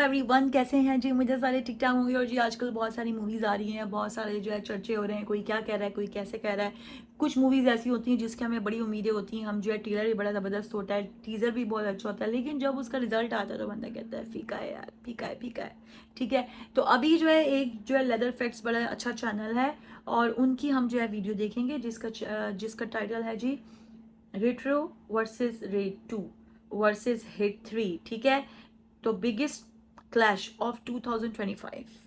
Everyone, कैसे हैं जी? मुझे सारे ठीक ठाक होंगे। और जी आजकल बहुत सारी मूवीज़ आ रही हैं, बहुत सारे जो है चर्चे हो रहे हैं, कोई क्या कह रहा है, कोई कैसे कह रहा है। कुछ मूवीज़ ऐसी होती हैं जिसकी हमें बड़ी उम्मीदें होती हैं, हम जो है ट्रेलर भी बड़ा ज़बरदस्त होता है, टीज़र भी बहुत अच्छा होता है, लेकिन जब उसका रिजल्ट आता है तो बंदा कहता है फीका है यार, फीका है, फीका है। ठीक है, तो अभी जो है एक जो है लेदर फैक्ट्स बड़ा अच्छा चैनल है और उनकी हम जो है वीडियो देखेंगे जिसका टाइटल है जी Retro versus Raid 2 versus Hit 3। ठीक है, तो बिगेस्ट क्लैश ऑफ 2025।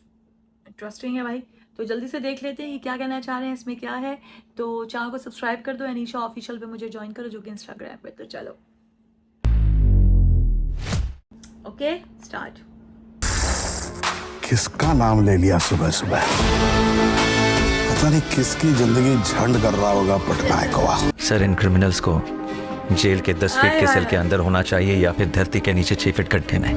इंटरेस्टिंग है भाई, तो जल्दी से देख लेते हैं ये क्या कहना चाह रहे हैं, इसमें क्या है। तो चैनल को सब्सक्राइब कर दो, अनीशा ऑफिशियल पे मुझे ज्वाइन करो जो कि इंस्टाग्राम पे। तो चलो ओके स्टार्ट। किसका नाम ले लिया सुबह सुबह? पता नहीं किसकी जिंदगी झंड कर रहा होगा पटनायकवा। सर, इन क्रिमिनल्स को जेल के 10 फीट के सेल के अंदर होना चाहिए या फिर धरती के नीचे 6 फीट गड्ढे में।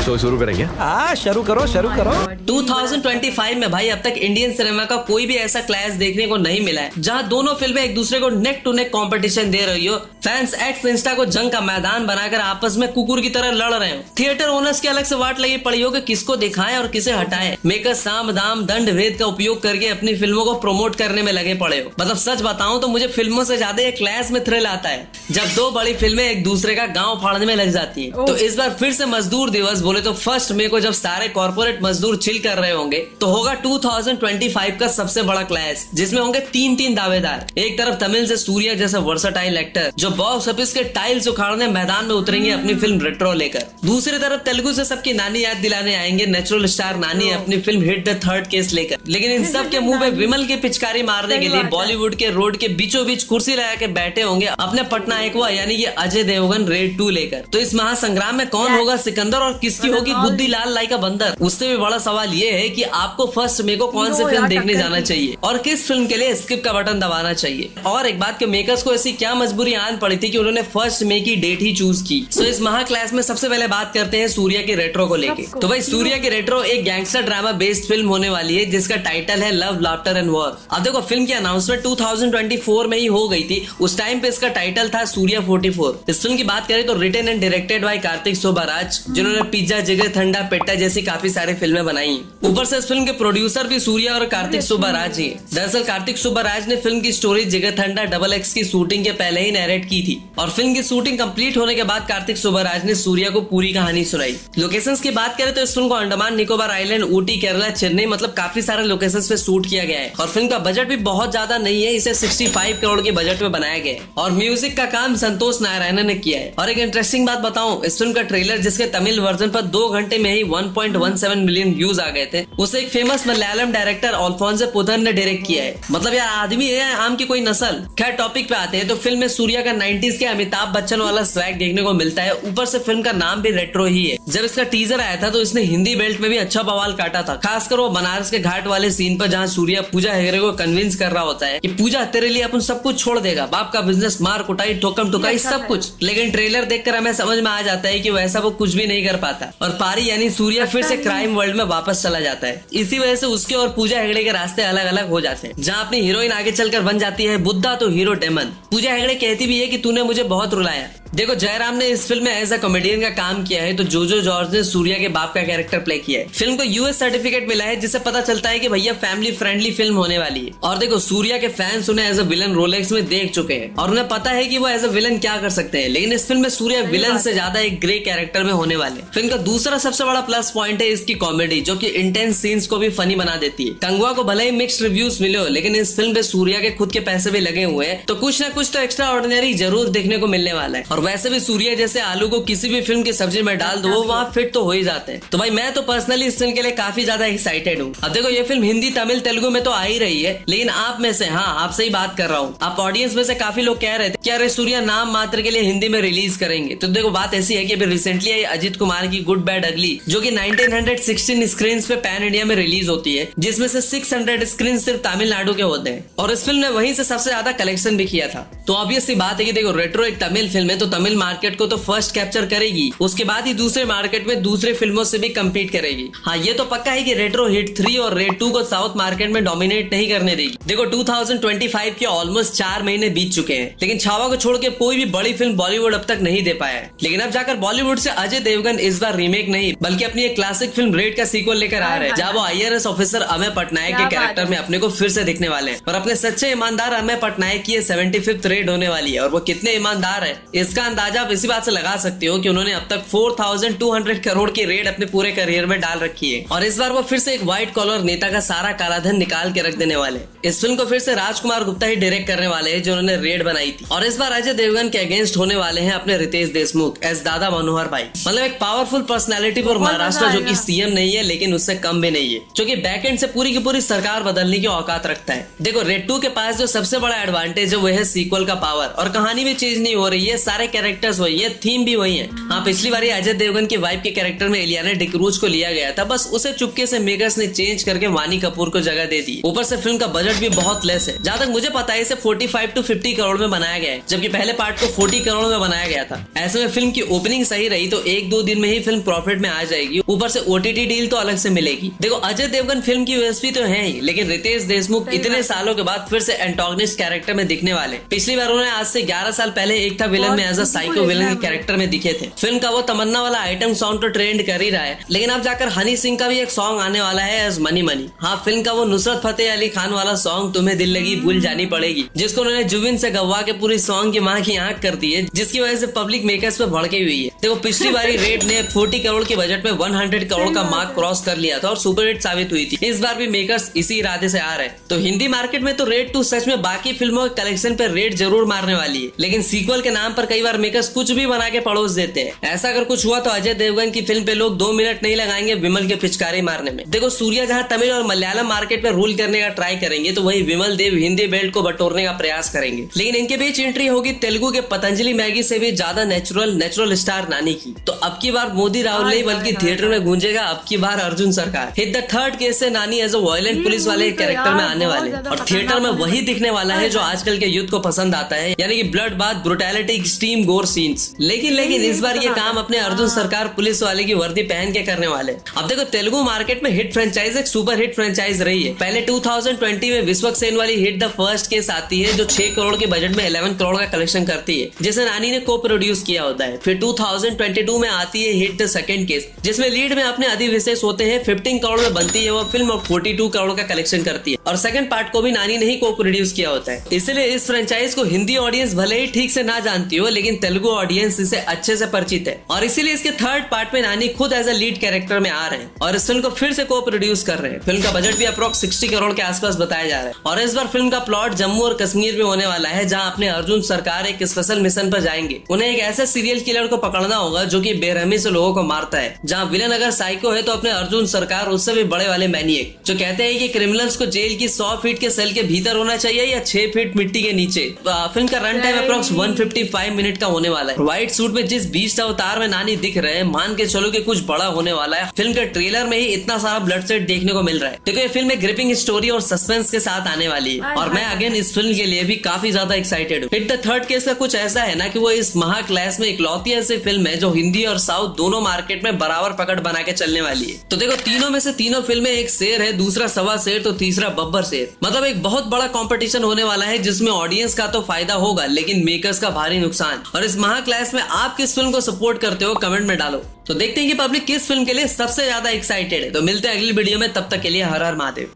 तो शुरू करेंगे? हाँ, शुरू करो शुरू करो। 2025 में भाई अब तक इंडियन सिनेमा का कोई भी ऐसा क्लैश देखने को नहीं मिला है जहां दोनों फिल्में एक दूसरे को नेक टू नेक कंपटीशन दे रही हो। फैंस एक्स इंस्टा को जंग का मैदान बनाकर आपस में कुकुर की तरह लड़ रहे हो। थिएटर ओनर्स की अलग से वाट लगी पड़ी हो कि किसको दिखाएं और किसे हटाएं। मेकर्स साम दाम दंड भेद का उपयोग करके अपनी फिल्मों को प्रमोट करने में लगे पड़े हो। मतलब सच बताऊं तो मुझे फिल्मों से ज्यादा ये क्लैश में थ्रिल आता है जब दो बड़ी फिल्में एक दूसरे का गाँव फाड़ने में लग जाती है। तो इस बार फिर से मजदूर दिवस बोले तो 1 मई को जब सारे कॉर्पोरेट मजदूर चिल कर रहे होंगे तो होगा 2025 का सबसे बड़ा क्लैश, जिसमें होंगे तीन दावेदार। एक तरफ तमिल से सूर्या जैसा वर्सटाइल एक्टर जो बॉक्स ऑफिस के टाइल्स उखाड़ने मैदान में उतरेंगे अपनी फिल्म रेट्रो लेकर। दूसरी तरफ तेलुगु से सबकी नानी याद दिलाने आएंगे नेचुरल स्टार नानी अपनी film hit the third case लेकर। लेकिन इन सब के मुंह पे विमल की पिचकारी मारने के लिए बॉलीवुड के रोड के बीचों बीच कुर्सी लगा के बैठे होंगे अपने पटनायकवा यानी कि अजय देवगन रेड 2 लेकर। तो इस महासंग्राम में कौन होगा सिकंदर और किसकी होगी बुद्धि लाल लाई का बंदर? उससे भी बड़ा सवाल ये है कि आपको 1 मई को कौन सी फिल्म देखने जाना चाहिए और किस फिल्म के लिए स्किप का बटन दबाना चाहिए। और एक बात के मेकर्स को ऐसी क्या मजबूरी आन पड़ी थी कि उन्होंने 1 मई की डेट ही चूज की। तो इस महाक्लैश में सबसे पहले बात करते हैं सूर्या की रेट्रो को लेके। तो भाई सूर्या की रेट्रो एक गैंगस्टर ड्रामा बेस्ड फिल्म होने वाली है जिसका टाइटल है लव लाफ्टर एंड वॉर। अब देखो फिल्म की अनाउंसमेंट 2024 में ही हो गई थी। उस टाइम पे इसका टाइटल था सूर्या 44। इस फिल्म की बात करें तो written and directed by Karthik Subbaraj जिन्होंने पिज्जा जिगर ठंडा पेट्टा जैसी काफी सारी फिल्में बनाई। ऊपर से इस फिल्म के प्रोड्यूसर भी सूर्या और कार्तिक सुब्बाराज ही। दरअसल कार्तिक सुब्बाराज ने फिल्म की स्टोरी जिगर ठंडा XX की शूटिंग के पहले ही नैरेट की थी और फिल्म की शूटिंग कंप्लीट होने के बाद कार्तिक सुब्बाराज ने सूर्या को पूरी कहानी सुनाई। लोकेशंस की बात करें तो इस फिल्म को अंडमान निकोबार आइलैंड, ऊटी, केरला, चेन्नई मतलब काफी सारे लोकेशंस पे शूट किया गया है। और फिल्म का बजट भी बहुत ज्यादा नहीं है, इसे 65 करोड़ के बजट में बनाया गया है और म्यूजिक का काम संतोष नारायण ने किया है। और एक इंटरेस्टिंग बात बताऊं, इस फिल्म का ट्रेलर जिसके तमिल वर्जन पर 2 घंटे में ही 1.17 मिलियन व्यूज आ गए थे, उसे एक फेमस मलयालम डायरेक्टर अल्फोंसो पुथन ने डायरेक्ट किया है। मतलब यार आदमी है आम की कोई नस्ल। खैर टॉपिक पे आते हैं तो फिल्म में सूर्या का 90s के अमिताभ बच्चन वाला स्वैग देखने को मिलता है। ऊपर से फिल्म का नाम भी रेट्रो ही है। जब इसका टीजर आया था तो इसने हिंदी बेल्ट में भी अच्छा बवाल काटा था, खासकर वो बनारस के घाट वाले सीन पर जहाँ सूर्या पूजा हेगड़े को कन्विंस कर रहा होता है कि पूजा तेरे लिए अपन सब कुछ छोड़ देगा, बाप का बिजनेस, मार कुटाई, ठोकम ठुकाई सब कुछ। लेकिन ट्रेलर देखकर हमें समझ में आ जाता है कि वैसा वो कुछ भी नहीं कर पाता और पारी यानी सूर्या फिर से क्राइम वर्ल्ड में वापस चला जाता है। इसी वजह से उसके और पूजा हेगड़े के रास्ते अलग अलग हो जाते हैं। जहाँ अपनी हीरोइन आगे चलकर बन जाती है बुद्धा तो हीरो डेमन। पूजा हेगड़े कहती भी है कि तूने मुझे बहुत रुलाया। देखो जयराम ने इस फिल्म में एज अ कॉमेडियन का काम किया है तो जोजो जॉर्ज ने सूर्या के बाप का कैरेक्टर प्ले किया है। फिल्म को US सर्टिफिकेट मिला है जिससे पता चलता है कि भैया फैमिली फ्रेंडली फिल्म होने वाली है। और देखो सूर्या के फैंस उन्हें एज अ विलन रोलेक्स में देख चुके हैं और उन्हें पता है कि वो एज अ विलन क्या कर सकते हैं। लेकिन इस फिल्म में सूर्या विलन से ज्यादा एक ग्रे कैरेक्टर में होने वाले। फिल्म का दूसरा सबसे बड़ा प्लस पॉइंट है इसकी कॉमेडी जो की इंटेंस सीन्स को भी फनी बना देती है। कंगवा को भले ही मिक्स्ड रिव्यूज मिले हो लेकिन इस फिल्म पे सूर्या के खुद के पैसे भी लगे हुए हैं तो कुछ ना कुछ तो एक्स्ट्रा ऑर्डिनरी जरूर देखने को मिलने वाला है। और वैसे भी सूर्या जैसे आलू को किसी भी फिल्म की सब्जी में डाल दो वो वहाँ फिट तो हो ही जाते हैं। तो भाई मैं तो पर्सनली इस फिल्म के लिए काफी ज्यादा एक्साइटेड हूँ। अब देखो ये फिल्म हिंदी, तमिल, तेलुगु में तो आ ही रही है लेकिन आप में से, हाँ आपसे ही बात कर रहा हूँ, आप ऑडियंस में से काफी लोग कह रहे थे कि अरे सूर्या नाम मात्र के लिए हिंदी में रिलीज करेंगे। तो देखो बात ऐसी है कि अभी रिसेंटली आई अजित कुमार की गुड बैड अगली जो कि 1916 स्क्रीन पे पैन इंडिया में रिलीज होती है जिसमें से 600 स्क्रीन सिर्फ तमिलनाडु के होते हैं और इस फिल्म ने वहीं से सबसे ज्यादा कलेक्शन भी किया था। तो ऑब्वियस सी बात है कि देखो रेट्रो एक तमिल फिल्म है तो तमिल मार्केट को तो फर्स्ट कैप्चर करेगी, उसके बाद ही दूसरे मार्केट में दूसरे फिल्मों से भी कम्पीट करेगी। हाँ, ये तो पक्का है कि रेट्रो हिट 3 और रेड 2 को साउथ मार्केट में डोमिनेट नहीं करने देगी। देखो 2025 के ऑलमोस्ट 4 महीने बीत चुके हैं, लेकिन छावा को छोड़ के कोई भी बड़ी फिल्म बॉलीवुड अब तक नहीं दे पाया है। लेकिन अब जाकर बॉलीवुड से अजय देवगन इस बार रीमेक नहीं बल्कि अपनी एक क्लासिक फिल्म रेड का सीक्वल लेकर आ रहे हैं, जहाँ वो IRS ऑफिसर अमय पटनायक के कैरेक्टर में अपने को फिर से दिखने वाले हैं। और अपने सच्चे ईमानदार अमय पटनायक की 75th रेड होने वाली है, और वो कितने ईमानदार है इसका अंदाजा आप इसी बात से लगा सकते हो कि उन्होंने अब तक 4200 करोड़ की रेड अपने पूरे करियर में डाल रखी है। और इस बार वो फिर से एक व्हाइट कॉलर नेता का सारा कालाधन निकाल के रख देने वाले। इस फिल्म को फिर से राजकुमार गुप्ता ही डायरेक्ट करने वाले हैं, जिन्होंने रेड बनाई थी। और इस बार अजय देवगन के अगेंस्ट होने वाले हैं अपने रितेश देशमुख एज दादा मनोहर भाई। मतलब एक पावरफुल पर्सनैलिटी फॉर महाराष्ट्र, जो कि CM नहीं है लेकिन उससे कम भी नहीं है, जो कि बैक एंड से पूरी की पूरी सरकार बदलने की औकात रखता है। देखो रेड 2 के पास जो सबसे बड़ा एडवांटेज है वो है सीक्वल का पावर, और कहानी भी चेंज नहीं हो रही है, सारे कैरेक्टर्स वही है, थीम भी वही है। हाँ, पिछली बार अजय देवगन की वाइफ के कैरेक्टर में इलियाना डिक्रूज को लिया गया था, बस उसे चुपके से मेकर्स ने चेंज करके वानी कपूर को जगह दे दी। ऊपर से फिल्म का बजट भी बहुत लेस है, जहाँ तक मुझे पता है इसे 45 to 50 करोड़ में बनाया गया है, जबकि पहले पार्ट को 40 करोड़ में बनाया गया था। ऐसे में फिल्म की ओपनिंग सही रही तो 1-2 दिन में ही फिल्म प्रॉफिट में आ जाएगी, ऊपर से OTT डील तो अलग से मिलेगी। देखो अजय देवगन फिल्म की USP तो है ही, लेकिन रितेश देशमुख इतने सालों के बाद फिर से एंटागनिस्ट कैरेक्टर में दिखने वाले। पिछली बार उन्होंने आज से 11 साल पहले एक था विलन में एज अ साइको विलन के कैरेक्टर में दिखे थे। फिल्म का वो तमन्ना वाला आइटम सॉन्ग तो ट्रेंड कर ही रहा है, लेकिन अब जाकर हनी सिंह का भी एक सॉन्ग आने वाला है एज मनी मनी। हाँ, फिल्म का वो नुसरत फतेह अली खान वाला सॉन्ग तुम्हें दिल लगी भूल जानी पड़ेगी, जिसको उन्होंने जुबिन से गवा के पूरी सॉन्ग की मां की आंख कर दी है, जिसकी वजह से पब्लिक मेकर्स पे भड़की हुई है। देखो पिछली बारी रेड ने 40 करोड़ के बजट में 100 करोड़ का मार्क क्रॉस कर लिया था और सुपर हिट साबित हुई थी। इस बार भी मेकर्स इसी इरादे से आ रहे हैं। तो हिंदी मार्केट में तो रेड 2 सच में बाकी फिल्मों के कलेक्शन पे रेड जरूर मारने वाली है, लेकिन सीक्वल के नाम पर कई बार मेकर्स कुछ भी बना के पड़ोस देते हैं। ऐसा अगर कुछ हुआ तो अजय देवगन की फिल्म पे लोग 2 मिनट नहीं लगाएंगे विमल के पिचकारी मारने में। देखो सूर्या जहाँ तमिल और मलयालम मार्केट में रूल करने का ट्राई करेंगे, तो वही विमल देव हिंदी बेल्ट को बटोरने का प्रयास करेंगे। लेकिन इनके बीच एंट्री होगी तेलुगु के पतंजलि मैगी से भी ज्यादा नेचुरल स्टार नानी की। तो अब की बार मोदी राहुल नहीं बल्कि थिएटर में गूंजेगा अब की बार अर्जुन सरकार। हिट द थर्ड केस से नानी एज अ वायलेंट पुलिस वाले कैरेक्टर में आने वाले, और थिएटर में वही दिखने वाला है जो आजकल के यूथ को पसंद आता है, यानी कि ब्लड बाथ, ब्रुटैलिटी, एक्सट्रीम गोर सीन्स। लेकिन इस बार ये काम अपने अर्जुन सरकार पुलिस वाले की वर्दी पहन के करने वाले। अब देखो तेलुगु मार्केट में हिट फ्रेंचाइज एक सुपर हिट फ्रेंचाइज रही है। पहले 2020 में विश्वक सेन वाली हिट द फर्स्ट केस आती है, जो 6 करोड़ के बजट में 11 करोड़ का कलेक्शन करती है, जिसे नानी ने को प्रोड्यूस किया होता है। फिर 2022 में आती है हिट द सेकंड केस, जिसमें लीड में अपने अधिविशेष होते हैं। 15 करोड़ में बनती है वो फिल्म और 42 करोड़ का कलेक्शन करती है, और सेकंड पार्ट को भी नानी ने ही को प्रोड्यूस किया होता है। इसलिए इस फ्रेंचाइज को हिंदी ऑडियंस भले ही ठीक से ना जानती हो, लेकिन तेलुगु ऑडियंस इसे अच्छे से परिचित है, और इसीलिए इसके थर्ड पार्ट में नानी खुद एज अ लीड कैरेक्टर में आ रहे हैं और इस फिल्म को फिर से को प्रोड्यूस कर रहे हैं। फिल्म का बजट भी अप्रोक्स 60 करोड़ के आसपास बताया जा रहा है, और इस बार फिल्म का प्लॉट जम्मू और कश्मीर में होने वाला है, जहां अपने अर्जुन सरकार एक स्पेशल मिशन पर जाएंगे। उन्हें एक ऐसे सीरियल किलर को पकड़ना होगा जो कि बेरहमी से लोगों को मारता है। जहां विलन अगर साइको है तो अपने अर्जुन सरकार उससे भी बड़े वाले मैनिएक, जो कहते हैं कि क्रिमिनल्स को जेल की 100 फीट के सेल के भीतर होना चाहिए या 6 फीट मिट्टी के नीचे। फिल्म का रन टाइम अप्रोक्स 155 मिनट का होने वाला है। व्हाइट सूट में जिस बीस्ट अवतार में नानी दिख रहे हैं, मान के चलो कि कुछ बड़ा होने वाला है। फिल्म के ट्रेलर में ही इतना सारा ब्लड सेट देखने को मिल रहा है। देखो ये फिल्म एक ग्रिपिंग स्टोरी और सस्पेंस के साथ आने वाली है, और मैं अगेन इस फिल्म के लिए भी काफी ज्यादा एक्साइटेड हूँ। हिट द थर्ड केस का कुछ ऐसा है ना कि वो इस महाक्लास में इकलौती ऐसी फिल्म है जो हिंदी और साउथ दोनों मार्केट में बराबर पकड़ बना के चलने वाली है। तो देखो तीनों में से तीनों फिल्में, एक शेर है, दूसरा सवा शेर, तो तीसरा बब्बर शेर। मतलब एक बहुत बड़ा कंपटीशन होने वाला है, जिसमें ऑडियंस का तो फायदा होगा लेकिन मेकर्स का भारी नुकसान। और इस महाक्लास में आप किस फिल्म को सपोर्ट करते हो, कमेंट में डालो। तो देखते हैं कि पब्लिक किस फिल्म के लिए सबसे ज्यादा एक्साइटेड है। तो मिलते हैं अगली वीडियो में, तब तक के लिए हर हर महादेव।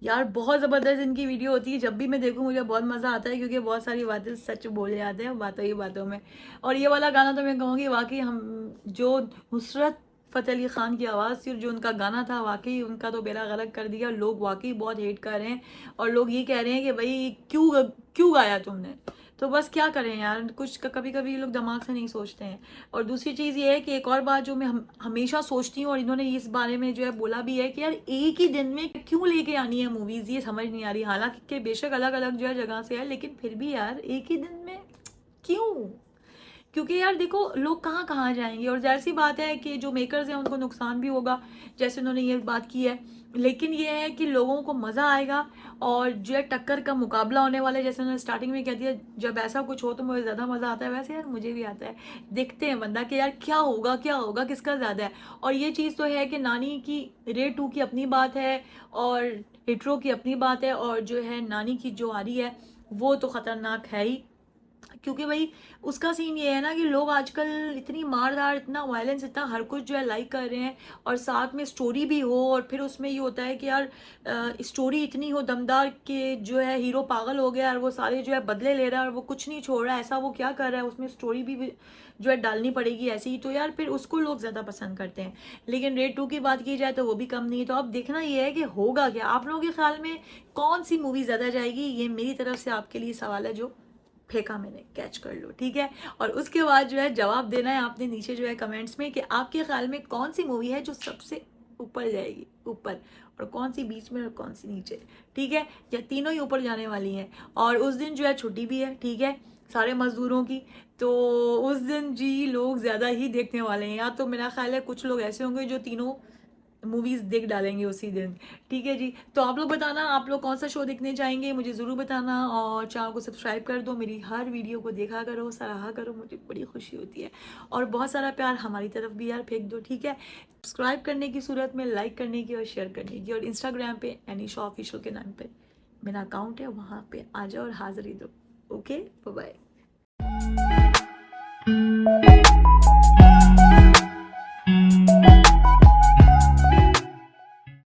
यार बहुत ज़बरदस्त इनकी वीडियो होती है, जब भी मैं देखूँ मुझे बहुत मज़ा आता है, क्योंकि बहुत सारी बातें सच बोले जाते हैं बातों ही बातों में। और ये वाला गाना तो मैं कहूँगी वाकई हम जो नुसरत फ़तेह अली ख़ान की आवाज़ थी और जो उनका गाना था, वाकई उनका तो बेड़ा गर्क कर दिया। लोग वाकई बहुत हेट कर रहे हैं और लोग ये कह रहे हैं कि भाई क्यों गाया तुमने। तो बस क्या करें यार, कुछ कभी कभी लोग दिमाग से नहीं सोचते हैं। और दूसरी चीज़ ये है कि एक और बात जो मैं हमेशा सोचती हूँ, और इन्होंने इस बारे में जो है बोला भी है कि यार एक ही दिन में क्यों लेके आनी है मूवीज़, ये समझ नहीं आ रही। हालांकि बेशक अलग अलग जो है जगह से है, लेकिन फिर भी यार एक ही दिन में क्यों? क्योंकि यार देखो लोग कहाँ कहाँ जाएंगे, और जाहिर सी बात है कि जो मेकर्स हैं उनको नुकसान भी होगा, जैसे उन्होंने ये बात की है। लेकिन ये है कि लोगों को मज़ा आएगा और जो है टक्कर का मुकाबला होने वाला है। जैसे उन्होंने स्टार्टिंग में कह दिया, जब ऐसा कुछ हो तो मुझे ज़्यादा मज़ा आता है, वैसे यार मुझे भी आता है। देखते हैं बंदा कि यार क्या होगा किसका ज़्यादा है। और ये चीज़ तो है कि नानी की रेड 2 की अपनी बात है और हिट्रो की अपनी बात है, और जो है नानी की जो आ रही है वो तो ख़तरनाक है ही, क्योंकि भाई उसका सीन ये है ना कि लोग आजकल इतनी मारधार, इतना वायलेंस, इतना हर कुछ जो है लाइक कर रहे हैं, और साथ में स्टोरी भी हो, और फिर उसमें ये होता है कि यार स्टोरी इतनी हो दमदार कि जो है हीरो पागल हो गया और वो सारे जो है बदले ले रहा है और वो कुछ नहीं छोड़ रहा है, ऐसा वो क्या कर रहा है, उसमें स्टोरी भी जो है डालनी पड़ेगी ऐसी ही, तो यार फिर उसको लोग ज़्यादा पसंद करते हैं। लेकिन रेड 2 की बात की जाए तो वो भी कम नहीं है। तो अब देखना ये है कि होगा क्या। आप लोगों के ख्याल में कौन सी मूवी ज़्यादा जाएगी, ये मेरी तरफ से आपके लिए सवाल है जो फेंका मैंने, कैच कर लो, ठीक है। और उसके बाद जो है जवाब देना है आपने नीचे जो है कमेंट्स में कि आपके ख्याल में कौन सी मूवी है जो सबसे ऊपर जाएगी, ऊपर, और कौन सी बीच में और कौन सी नीचे, ठीक है, या तीनों ही ऊपर जाने वाली हैं। और उस दिन जो है छुट्टी भी है, ठीक है, सारे मजदूरों की, तो उस दिन जी लोग ज़्यादा ही देखने वाले हैं। या तो मेरा ख्याल है कुछ लोग ऐसे होंगे जो तीनों मूवीज़ देख डालेंगे उसी दिन, ठीक है जी। तो आप लोग बताना आप लोग कौन सा शो देखने चाहेंगे, मुझे ज़रूर बताना, और चैनल को सब्सक्राइब कर दो, मेरी हर वीडियो को देखा करो, सराहा करो, मुझे बड़ी खुशी होती है। और बहुत सारा प्यार हमारी तरफ भी यार फेंक दो, ठीक है। सब्सक्राइब करने की सूरत में लाइक करने की और शेयर करने की, और इंस्टाग्राम पे एनिशा ऑफिशियल के नाम पे मेरा अकाउंट है, वहाँ पे आ जाओ और हाज़िरी दो। Okay, bye bye.